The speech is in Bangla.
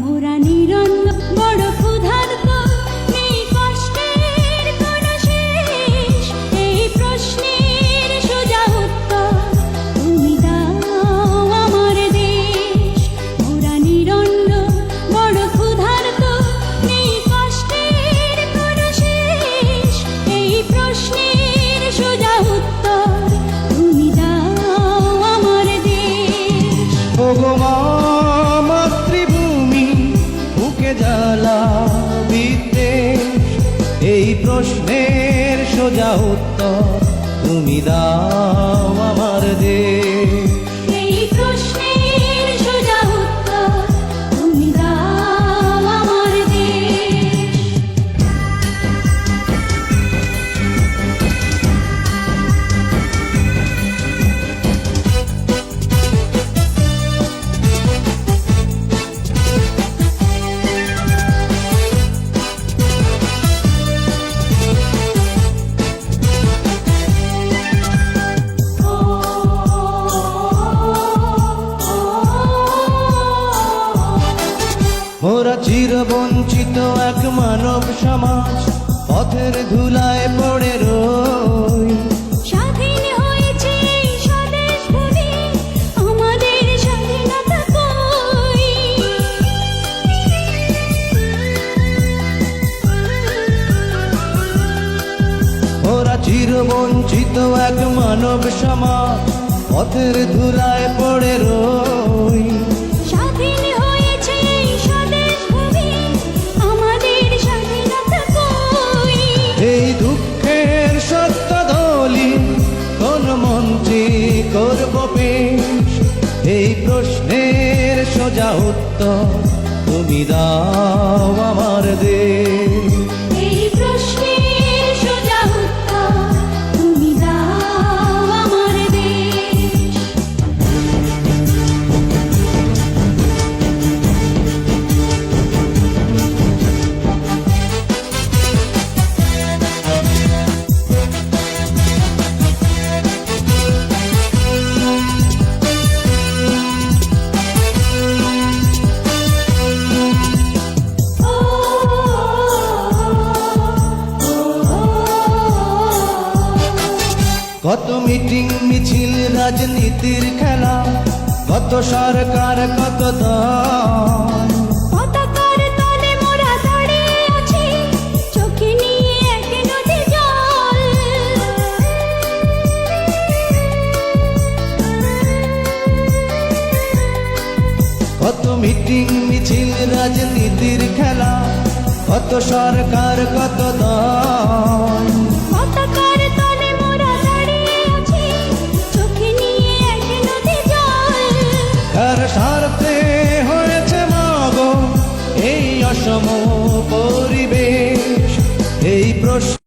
মোরা নিরন্ন বড় ক্ষুধার্ত, নেই কষ্টের কোনো শেষ। এই প্রশ্নের সোজা উত্তর তুমি দাও আমার দেশ। মোরা নিরন্ন বড় ক্ষুধার্ত, নেই কষ্টের কোনো শেষ। এই প্রশ্নের সোজা উত্তর তুমি দাও আমার দেশ। ওগো মা মাতৃভূমি, বুকে জ্বালা বিদ্বেষ, এই প্রশ্নের সোজা উত্তর তুমি দাও আমার দেশ। এই প্রশ্নের সোজা উত্তর তুমি দাও আমার দেশ। মোরা চিরবঞ্চিত এক মানব সমাজ, পথের ধুলায় পড়ে রই। স্বাধীন হয়েছে এই স্বদেশ ভূমি, আমাদের স্বাধীনতা কই? মোরা চিরবঞ্চিত এক মানব সমাজ, পথের ধুলায় পড়ে রই। স্বাধীন হয়েছে এই স্বদেশ ভূমি, আমাদের স্বাধীনতা কই? এই দুঃখের সত্য দলি কোন মঞ্চে করব পেশ, এই প্রশ্নের সোজা উত্তর তুমি দাও আমার দেশ। এই প্রশ্নের সোজা উত্তর তুমি দাও আমার দেশ। কত মিটিং মিছিল রাজনীতির খেলা, কত সরকার কত দল। পতাকার তলে মোরা দাঁড়িয়ে আছি, চোখে নিয়ে এক নদী জল। কত মিটিং মিছিল রাজনীতির খেলা, কত সরকার কত দল। পতাকার তলে মোরা দাঁড়িয়ে আছি, চোখে নিয়ে এক নদী জল। তার স্বার্থে হয়েছে মাগো এই অসম পরিবেশ, এই প্রশ্ন